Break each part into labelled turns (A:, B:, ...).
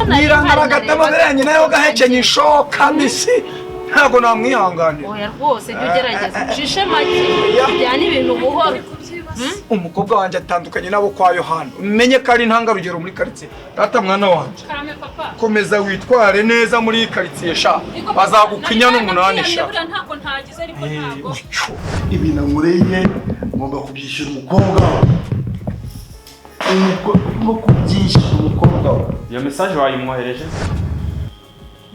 A: nirankaragatamo beranye nayo gahekenye ishoka mbisi ntago namwihanganira.
B: Oya rwose jya ugerageza ushishe make bijyana ibintu buhoro.
A: Umukobwa wanjye atandukanye nabo kwa Yohana umenye ko ari intangarugero muri karitsiye. Data mwana wanjye komeza witware neza muri karitsiye sha bazagukwinya n'umunani sha.
C: Ibintu nkureye ngomba kubyishyura umukobwa urimo kubyishyura umukobwa.
D: Iyo message wayimwohereje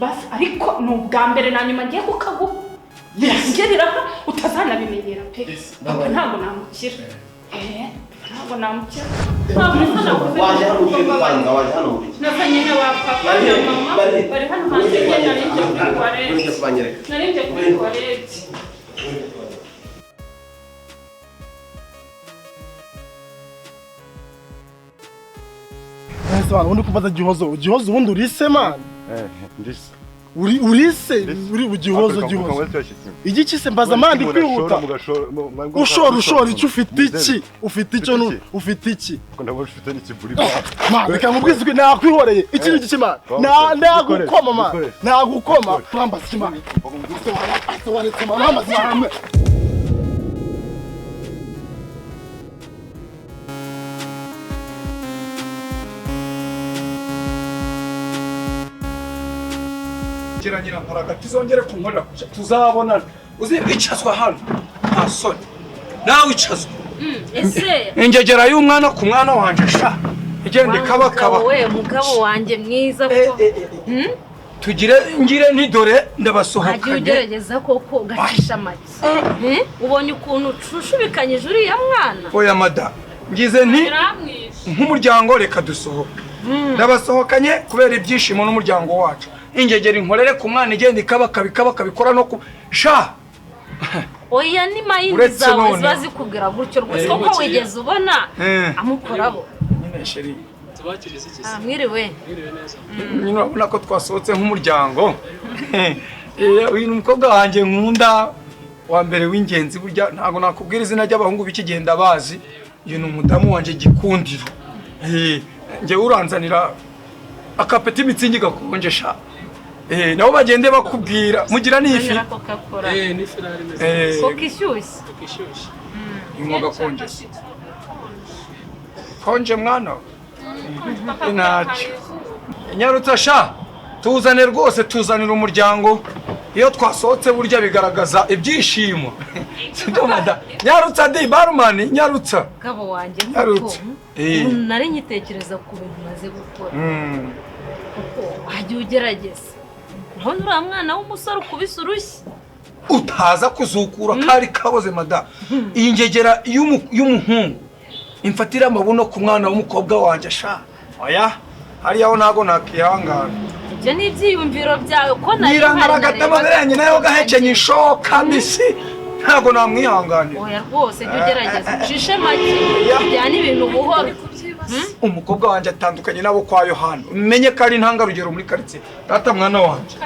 E: basi ariko ni ubwa mbere na nyuma ngiye kukaguha. Ngerera utazanabimenyera pe. Ntabwo namukira. Ntabwo namukira.
C: Waje hano uje gutanga waje hano uje.
E: Nafanye na papa na mama bari hano hanze narinje kwikorera. Narinje kwikorera.
C: Ese undi kubaza gihozo ubundi urise man.
D: ndise
C: Urise uri bugihozo igiki se mbaza mandi kwihuta ushora icyo ufite icyo ufite iki
D: ndabona ufite n'ikiburi
C: man reka mubwizwe nakwihoreye iki giki man nagukoma man nagukoma pamba sima asobanetse man amazi hamwe.
A: Kiranyira mparaga tuzongere kunkorera kuja tuzabonana uzibicazwa hano asoni nawe icazwa
B: Ese
A: ingegera y'umwana ku mwana wanje sha igende kaba
B: we mugabo wanje mwiza ko
A: tugire ngire ntidore ndabasohokanye.
B: Hagiye ugerageza koko gacisha make ubonye ukuntu cushubikanyije uriya mwana.
A: Oya mada ngize nti nk'umuryango reka dusohoke ndabasohokanye kubera ibyishimo n'umuryango wacu. Ingegera inkorere ku mwana igende kabikora no ku sha.
B: Oya ni mayindi zawe zibazikubwira gutyo rwose koko wigeze ubona amukoraho.
A: Nyine sheri
B: tubakirize iki se? Mwiriwe neza.
A: Nyine urabona ko twasohotse nk'umuryango. Uyu umukobwa wanjye nkunda wa mbere w'ingenzi burya ntago nakubwira izina ry'abahungu bikigenda bazi. Uyu ni umudamu wanjye gikundiro. Nge uranzanira akapeti mitsingi gakonje sha. Nabo bagende bakubwira mugira n'ifi.
B: N'ifi nari meze. Kokishyushye.
A: Inkoga konje. Konje mwana. Inachi. Nyarutsa sha. Tuzane rwose tuzanira umuryango. Iyo twasohotse burya bigaragaza ibyishimo. Sibyo mada. Nyarutsa di barumani nyarutsa.
B: Gabo wanje
A: nyarutsa.
B: Nari nyitekereza ku bintu maze gukora. Kuko hagiye ugerageza. None uriya mwana w'umusore ukubise urushyi
A: utaza kuzukura kari kaboze mada. Iyi ngegera y'umuhungu imfatira amabuno ku mwana w'umukobwa wanje sha. Oya hari yaho nago nakihangana.
B: Ibyo ni ibyiyumviro byawe ko
A: nirankaragatamo beranye nayo gahekenye ishoka mbisi ntago namwihanganira.
B: Oya rwose jya ugerageza ushishe make bijyana ibintu buhoro.
A: Umukobwa wanjye atandukanye nabo kwa Yohana umenye ko ari intangarugero muri karitsiye. Data mwana wanjye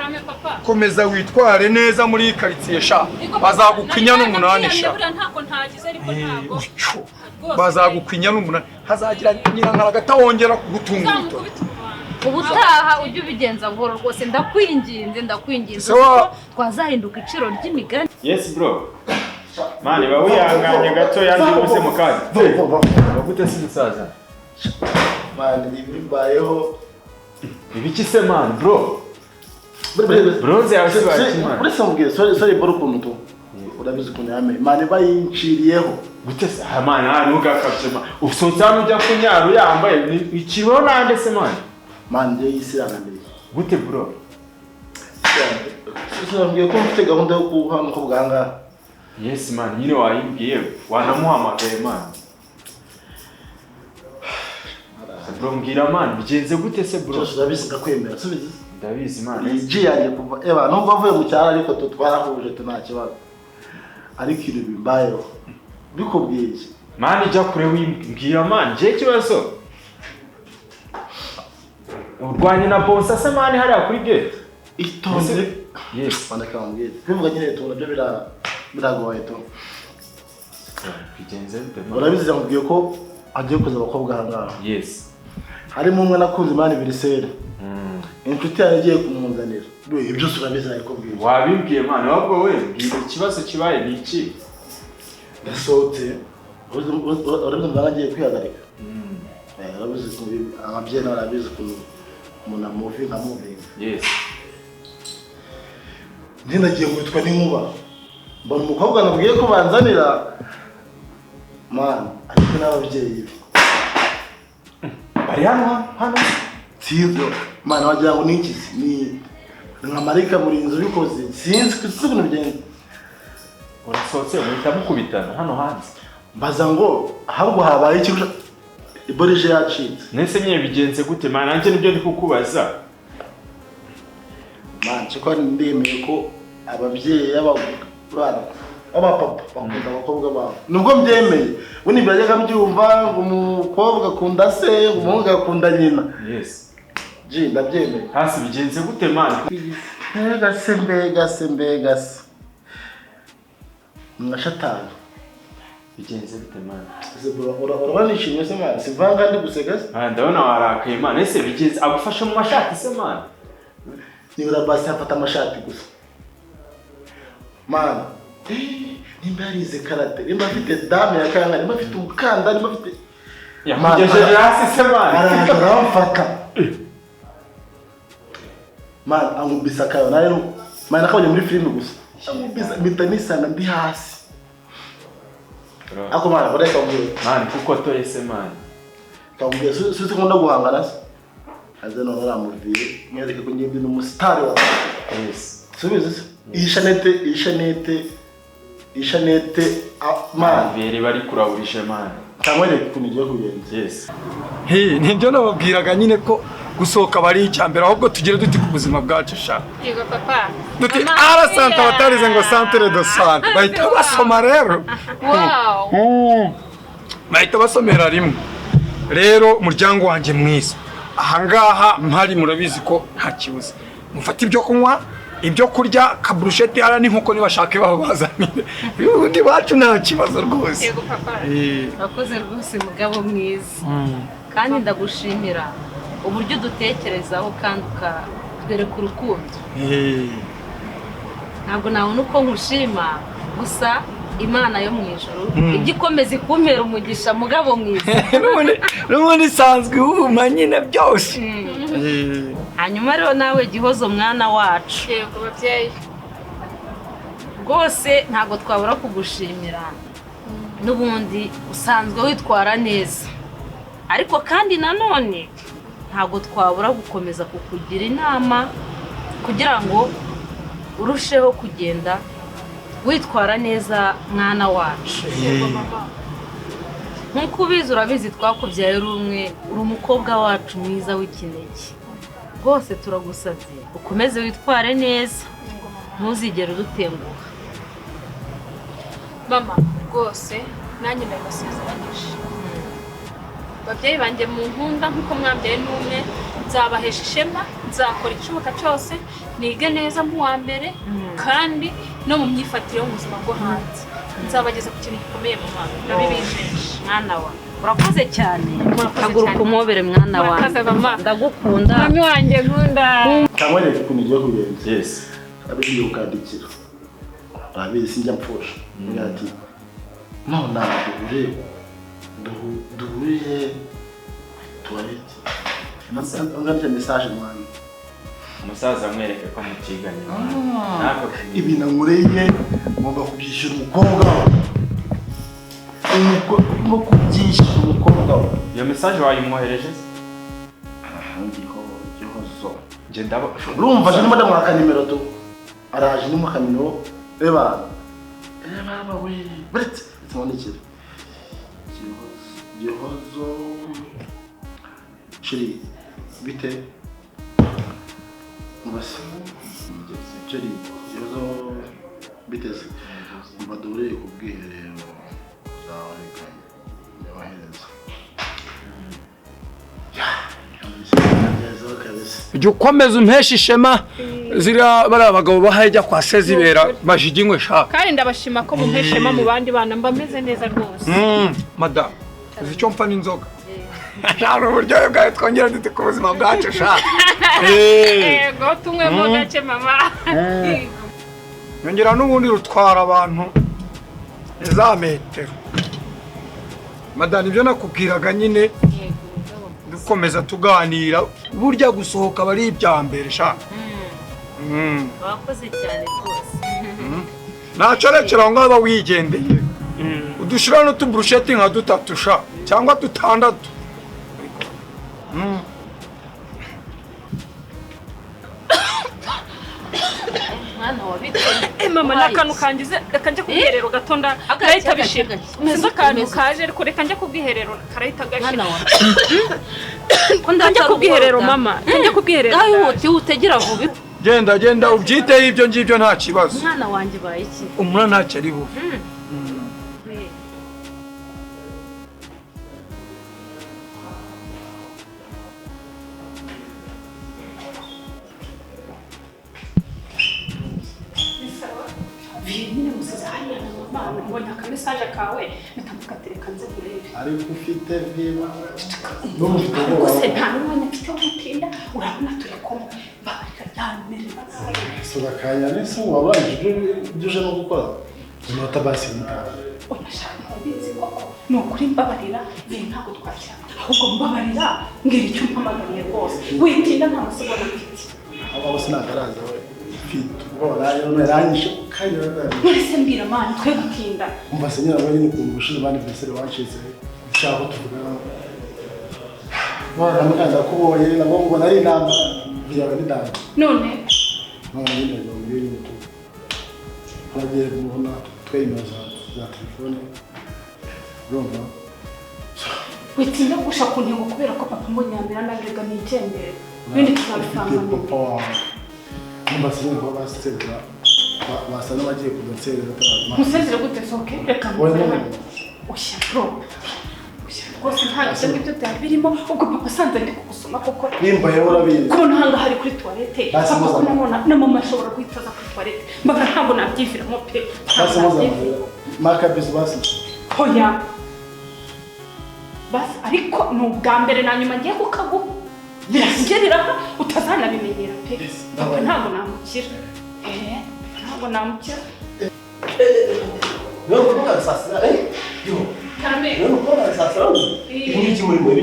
A: komeza witware neza muri karitsiye sha bazagukwinya n'umunani sha. Bazagukwinya n'umunani hazagira nyirankaragata wongera kugutunguta.
B: Ubutaha ujye ubigenza buhoro rwose ndakwinginze twazahinduka iciro ry'imigani.
D: Yes bro mani ba wihanganye gato yandi bose mu kazi bagute si musaza
C: mani bimbayeho
D: ibiki se man bro bronze yawe se bakimana
C: uri samubwiye sorry bro kuntu urabizi kunyame mani bayinciriyeho
D: gute se mani hano ugakabye man usotsa ujya kunyaru yambaye ikiro nande se man
C: manje yisiranganiye
D: gute bro
C: sinabwiye ko mfite gahunda yo kuha umukobwa hanga.
D: Yes man nyine wayimbwiye wanamuhamagaye man. Bro mbwira man bigenze gute se bro?
C: Ndabizi ndakwemera subizi.
D: Ndabizi man.
C: Iji yange kuva nubwo avuye mu cyaro ariko twarahuje nta kibazo. Ariko ibi bimbayeho bikubwiye
D: man ijya kure wimbwira man je kibazo. Urwanye na boss se man hari kuri gate.
C: Itonze.
D: Yes
C: banakambwiye. Bivuga nyine tubona byo biragoye to.
D: Bigenze bite man?
C: Urabizi yambwiye ko agiye kuza abakobwa hanga.
D: Yes.
C: harimo umwe nakunze imana birisere inshuti yawe igiye kumunzanira ibyo byose urabizi ariko bwiza
D: wabibwiye mwana wabwo we bwira ikibazo kibaye ni iki
C: yasohotse urabizi mwana agiye kwihagarika urabizi ababyeyi nawe barabizi umuntu amuvi nka muvinga
D: yes
C: ndagiye kwitwa n'inkuba mbona umukobwa nabwiye ko banzanira man ariko n'ababyeyi be
D: bari hano
C: sizo man wagira ngo nikizi ni nka marika murinzi ubikoze sinzi kuko bigenda
D: urasohotse muhita mukubitana hano hanze
C: mbaza ngo ahubwo habaye ikigo iborije yacitse
D: nese nyine bigenze gute man nanjye nibyo ndi kukubaza
C: man cyo ndemeye ko ababyeyi y'abana abapapa bakunda abakobwa babo nubwo mbyemeye buni byajyaga mbyumva ngo umukobwa akunda se umuhungu akunda nyina
D: yes
C: ji ndabyemeye
D: hasi bigenze gute man
C: mbega se mwashatanga
D: bigenze gute man
C: urabona nishimye se man sivanga ndi guseka se
D: ndabona warakaye man ese bigenze agufasha mu mashati se man
C: nibura basi afata amashati gusa man nimba yarize karate nimba afite dame ya kanga nimba afite umukanda nimba afite
D: yamugejeje hasi se man
C: aramfata man angubisa kayo nayo man nakabonye muri filime gusa angubisa bitanisana ndi hasi ako man ureka mbere
D: man kuko toye se man
C: kambye suzi ko ndaguhangana se aze no naramuvire nyereka ko ngiye ndi umustar wa
D: yes
C: subize ishanete man
D: bere bari kurawurisha man
C: kamwereka ukuntu igiye kugenza
D: yes
A: nibyo nababwiraga nyine ko gusohoka bari icyambere ahubwo tugire duti ku buzima bwacu sha
E: yego papa
A: duti ara santa batarize ngo centre de santé bahita basoma rero bahita basomera rimwe rero muryango wanjye mwiza ahangaha mpari murabizi ko nta kibuze mufata ibyo kunywa ibyo kurya kaburusheti ara n'inkoko nibashake babazanire ubundi bacu nta kibazo rwose
E: yego papa
B: wakoze rwose mugabo mwiza kandi ndagushimira uburyo dutekerezaho kandi ukatwereka urukundo ntabwo nabona uko nkushima gusa imana yo mu ijuru ijya ikomeza ikumpera umugisha mugabo mwiza
A: n'ubundi isanzwe ihuma nyine byose
B: hanyuma rero nawe gihozo mwana wacu
E: yego babyeyi
B: rwose ntabwo twabura kugushimira n'ubundi usanzwe witwara neza ariko kandi nanone ntabwo twabura gukomeza kukugira inama kugira ngo urusheho kugenda witwara neza mwana wacu nk'uko ubizi urabizi twakubyaye uri umwe uri umukobwa wacu mwiza w'ikinege rwose turagusabye ukomeze witware neza ntuzigere udutenguha
E: mama rwose nanjye ndabasezeranyije babyeyi banjye mu nkunda nk'uko mwambyaye n'umwe nzabahesha ishema nzakora igishoboka cyose nige neza nk'uwa mbere kandi no mu myifatire yo mu buzima bwo hanze nzabageza ku kintu gikomeye mu mwana ndabibijeje
B: mwana wa urakoze cyane haguruka umwobere mwana wanjye ndagukunda
E: mami wanjye nkunda
C: kamwereka ukuntu igiye kugenza
D: yes
C: abigiye ukandikira urabizi sinjya mpfusha ati none duhuriye tuwarete ngandika message mwana
D: umusaza amwereke ko mutiganye
C: ibi nankureye ngomba kubyishyura umukobwa no kubyishyura umukobwa we
D: iyo message wayimwohereje
C: gihozo
D: nje ndaba
C: urumva je ndimo ndamwaka nimero tu araje ndimo kamino reba we brett tumondikira gihozo shiri bite basi shiri gihozo biteze mbadure kubwiherero zawe yabahereza
A: ujya ukomeza umpesha ishema ziriya bariya abagabo bahajya kwa se zibera bajiginywe shaka
E: kandi ndabashima ko mumpeshema mu bandi bana mba meze neza rwose
A: madamu uzi icyo mpfa n'inzoga nta n'uburyohe bwawe twongera dute ku buzima bwacu sha
E: yego tunywemo gake mama
A: yongera n'ubundi rutwara abantu za metero madani ibyo nakubwiraga nyine dukomeza tuganira burya gusohoka bari ibya mbere sha
B: wakoze cyane rwose
A: ntacyo rekera aho ngaho wigendeye udushira n'utuburusheti nka 3 sha cyangwa 6
B: mwana wabitse
E: mama nakantu kangize reka njye kubwiherero gatonda karahita bishira neza akantu kaje ariko reka njye kubwiherero karahita gashira njye kubwiherero mama njye kubwiherero
B: gahuti utegera vuba
A: genda ubyiteho ibyo ngibyo nta kibazo
B: mwana wanjye baye iki
A: umwana ntacyo ari buve
E: nyine musize hariya na mama mbonye akamesaje kawe nakamukatereka nze kurebe
C: ariko ufite viba
E: rwose nta n'umwanya mfite wo gutinda urabona turi kumwe babarika byanmerera
C: soza kanya nese wabaye ibyo uje no gukora umunota basi mutanga
E: unashaka kubizi koko ni ukuri mbabarira bihe ntabwo twakira ahubwo mbabarira mbwira icyo umpamagariye rwose witinda nta masegonda mfite
C: aba bose nagaraza we mfite ubona rero naranyishe kandi
E: mwese mbwira mani twe gutinda
C: umva senyera we nyine kuntu bushize bandi besere wancize ushaka ko tuvugana bora mukanda kubonye nabo ngo nari inama byawe n'indanga
E: none
C: nyine ngo mbiri mutu bagiye kubona twemeza za telefone urumva
E: witinda gusha ku ntego kubera ko papa mbonye yambera nabirega n'icyembere bindi tuzabitanga
C: papa wawe umva senyera ko basezera basa n'abagiye kudatserera
E: musezere gute soke reka
C: wowe
E: ushya bro rwose nta gishya ngibyo byari birimo ubwo papa asanze ndi kugusoma koko
C: nimba yewe urabizi
E: kubona hanga hari kuri toilette papa ko namona na mama ashobora guhitaza kuri toilette mbaka ntabwo nabyiviramo pe
C: basi maka bizu basi
E: hoya basi ariko ni ubwa mbere na nyuma ngiye kukaguha birashyirira utazanabimenyera pe ntabwo namukira ntabwo namukira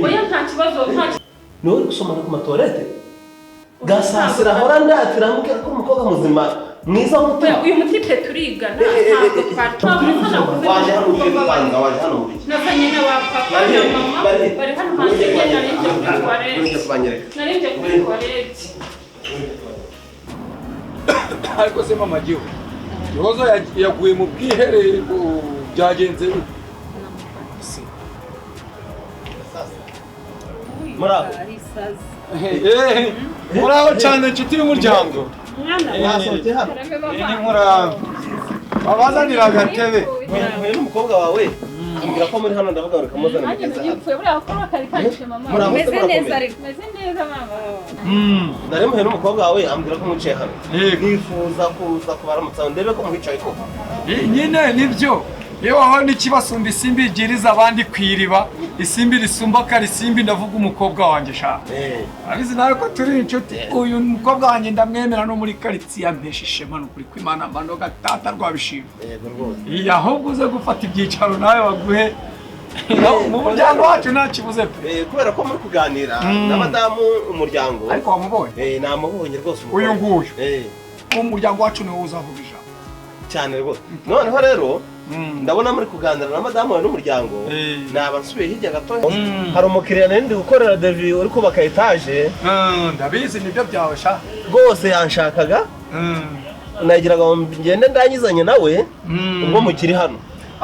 E: oya nta kibazo
F: niwe uri gusomana ku matoilette gasasira ahora ndatira amubwira ko umukobwa muzima mwiza w'umutima
E: uyu mutipe turigana ntabwo twari
F: waje hano uri kwanza waje hano uri
E: nazanye na ba papa na mama bari hano hanze ngenda narinjye kuri toilette narinjye kuri toilette
A: ariko se mama giho yozo yaguye mu bwiherero byagenze muraho cyane inshuti y'umuryango
F: mwasohokeye hano
A: babazanira agatebe
F: mwe n'umukobwa wawe ambwira ko muri hano ndavuga ngo kamuzane mugeze hano
E: meze neza ariko meze neza mama
F: nari muhe n'umukobwa wawe ambwira ko mwicaye hano nifuza kuza kubaramutsa ndebe ko muhicaye koko
A: nyine nibyo iyo wabona ikibasumba isimbi igiriza abandi kwiriba isimbi risumba karisimbi ndavuga umukobwa wanjye shaka abizi nawe ko turi inshuti uyu mukobwa wanjye ndamwemera no muri karitsiye ampesha ishema n'ukuri kw'Imana mbano gatata rwabishima
F: yego rwose
A: ahubwo uze gufata ibyicaro nawe baguhe mu muryango wacu nta kibuze pe
F: kubera ko muri kuganira na madamu umuryango
A: ariko wamubonye
F: namubonye rwose
A: uyu nguyu mu muryango wacu niwo uzavuga ijambo
F: cyane rwose noneho rero ndabona muri kuganira na madamu wawe n'umuryango naba nsubiye hirya gato hari umukiriya nari ndi gukorera devi uri kubaka etaje
A: ndabizi nibyo byawe sha
F: rwose yanshakaga nagiraga ngo ngende ndangizanye nawe ubwo mukiri hano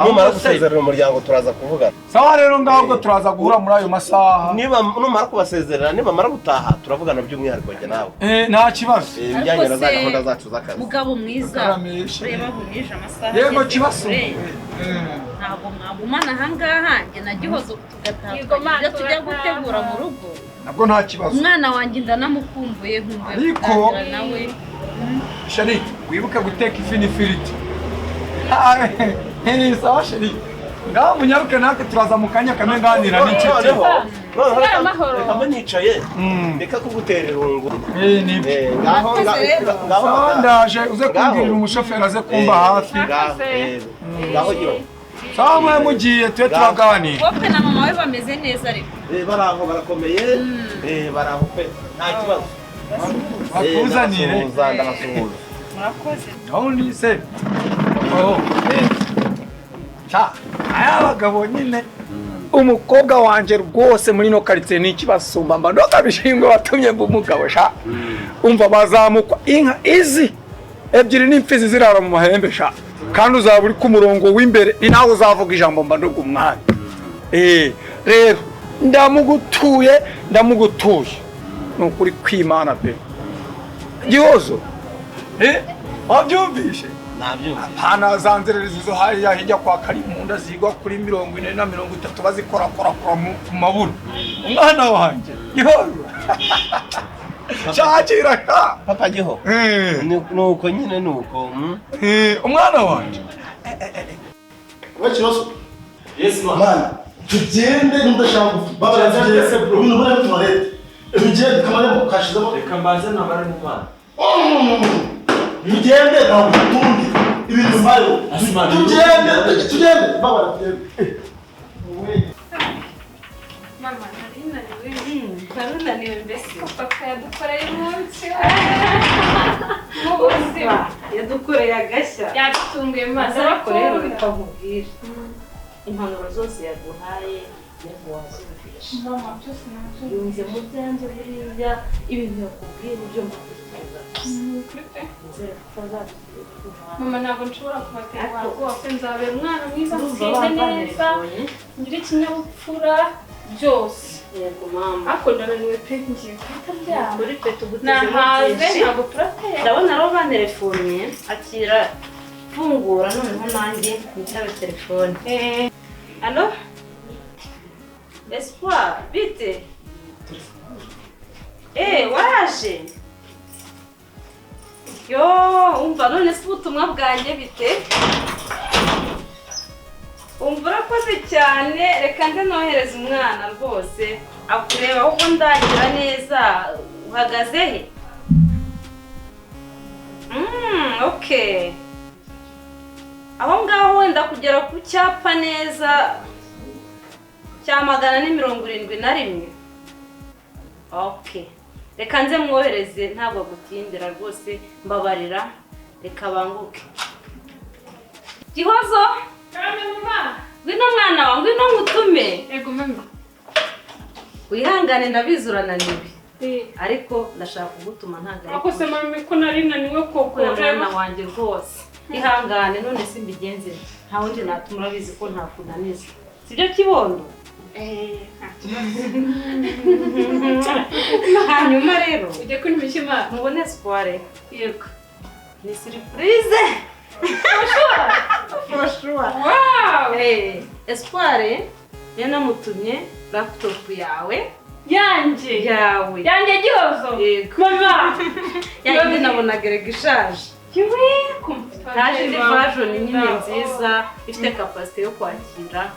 F: numara gusezerera umuryango turaza kuvugana
A: sawa rero ngaho ubwo turaza guhura muri ayo masaha
F: niba numara kubasezerera nibamara gutaha turavugana by'umwihariko njye nawe
A: nta kibazo
F: ibijyanye na za gahunda zacu z'akazi
B: mugabo mwiza reba bumije amasaha
A: yego kibazo
B: ntabwo mwagumana ahangaha njye na gihozo tugatanga ibyo tujya gutegura mu rugo
A: nabwo nta kibazo
B: umwana wanjye ndanamukumbuye nkumbuye
A: kuganira
B: nawe
A: shani wibuke guteka ifi n'ifiriti sawa shani ngaho munyaruke natwe turaza mu kanya kamwe nganira n'inshuti.
F: Reka nicaye reka kugutera irungu.
A: Ngaho ndaje uze kumbwirira umushoferi aze kumba hafi.
F: Ngaho yo.
A: Sawa mwe mugiye twe turaganira.
B: Wowe na mama we bameze neza ariko.
F: Baraho barakomeye. Baraho pe nta kibazo.
A: Bakuzanire.
F: Ndabasuhuza.
B: Murakoze.
A: Aho ni se. Cha, aya bagabo nyine umukobwa wanje rwose muri no karitsiye ni ikibasumba mba ndoka bishingwe watumye mba umugabo sha. Umva bazamukwa inka izi ebyiri n'imfizi zirara mu mahembe sha. Kandi uzaba uri ku murongo w'imbere ni nawe uzavuga ijambo mba ndoga umwanya. Rero ndamugutuye nukuri kwimana pe. Gihozo wabyumvishe
F: Nabyumva.
A: hana zanzererezi zo hariya hirya kwa Karimunda zigwa kuri 40 na 30 bazikora ku maburu. Umwana wanje Gihozo Chakira
F: Papa Giho. Nuko nyine nuko.
A: Umwana wanje.
C: Wewe kiroso.
D: Yes man.
C: Mana, tugende ndashaka baba tugende bro. Ibintu bari tumarete. Ibigende kamare mu kashizemo.
D: Reka mbanze namara mu mwana.
C: Tugende ntabwo tundi. Ibintu mbayo. Tugende baba tugende.
E: Mama nari mbese papa yadukoreye umunsi mu buzima
B: Yadukoreye agashya.
E: yadutunguye maze
B: Ariko rero bikakubwira impanuro zose yaguhaye yazumvisha.
E: mama byose nabyo
B: Yumve mu byanjye buriya ibintu yakubwiye nibyo mbakuzuza.
E: mama ntabwo nshobora kubaterwa rwose nzabera umwana mwiza mwize neza ngire ikinyabupfura byose.
B: Yego mama.
E: ariko ndananiwe pe ngiye kwita byabo
B: Kuri twe tuguteze
E: nahaze ntabwo turatera.
B: ndabona rero bantelefoniye akira fungura noneho nanjye nitabe telefone. Allo? Espoir, bite? Waraje? Yo, umva none se ubutumwa bwanjye bite? Umva urakoze cyane, reka nze nohereza umwana rwose akureba ahubwo ndagira neza. Uhagaze he? Okay. Aho ngaho wenda kugera ku cyapa neza cya 171. Okay. Reka nze mwohereze ntabwo gutindira rwose mbabarira. Reka banguke. Gihozo?
E: Kame mama.
B: Ngwino mwana wangu, ngwino ngutume.
E: Ego mama.
B: Wihangane ndabizurana nibi. Ariko ndashaka kugutuma ntaga.
E: Ako se mama ko nari naniwe koko
B: mwana wanjye rwose. Ihangane none simbigenze. Nta wundi natuma urabizi ko nta kunaniza. Sibyo kibondo? Hanyuma rero
E: ujye kuri mikima
B: mubone Espoir.
E: yego
B: Ni surprise. For sure.
E: wow
B: Espoir yanamutumye laptop yawe.
E: yange Gihozo.
B: Yego.
E: Mama
B: Yange nabonaga rega ishaje. Naje indi version nyine nziza ifite capacity yo kwakira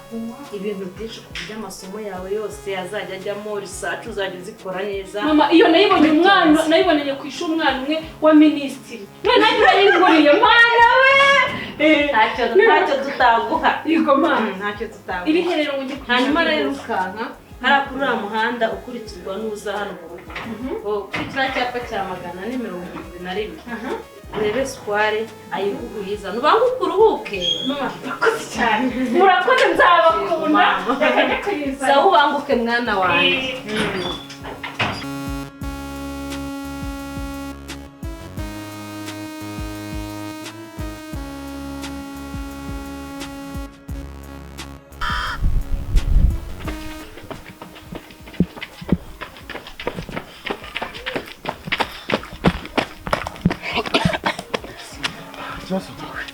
B: ibintu byinshi ku buryo amasomo yawe yose azajya ajyamo research uzajya uzikora neza.
E: Mama iyo nayibonye umwana nayiboneye ku ishuri umwana umwe wa ministry none nanjye urayinguriye mwana we
B: ntacyo tutaguha.
E: yego mama
B: Ntacyo tutaguha.
E: iri herero ngo
B: Hanyuma rero ukanka hara kuri uriya muhanda ukurikizwa n'uza hano mu rugo. Kuri kiriya cyapa cya 171. Urebe Espoir ayiguguyiza nubanguka uruhuke.
E: mama murakoze cyane murakoze nzabakunda reka kuyiza
B: sawa ubanguke mwana wanjye.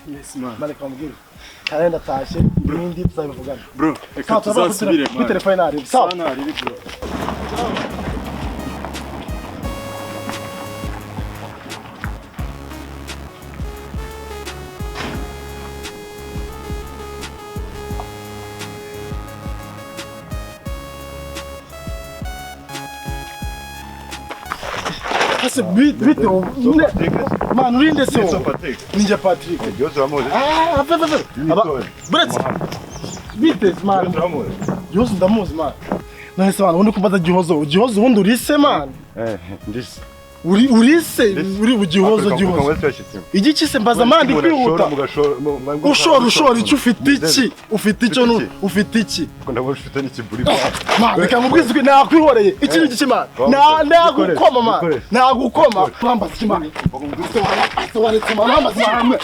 C: Yes man. Maleka mugire. Karenda tashe ibindi tuzabivugana.
D: Bro, reka tuzasubire
C: kuri telefone nari. Sawa.
D: Nari bro.
C: se bite man urinde se ninja Patrick
G: Gihozo wamuzi
C: Bretse bite man Gihozo ndamuzi man nahise man ubundi kumbaza Gihozo ubundi urise man
G: ndise
C: urise uri Gihozo igiki se mbaza man ndikwihuta ushora icyo ufite iki
G: ndabona ufite n'ikiburi
C: man reka mubwizwe nakwihoreye iki igiki man nagukoma man nagukoma bambaza iki man sobanetse man bambaza man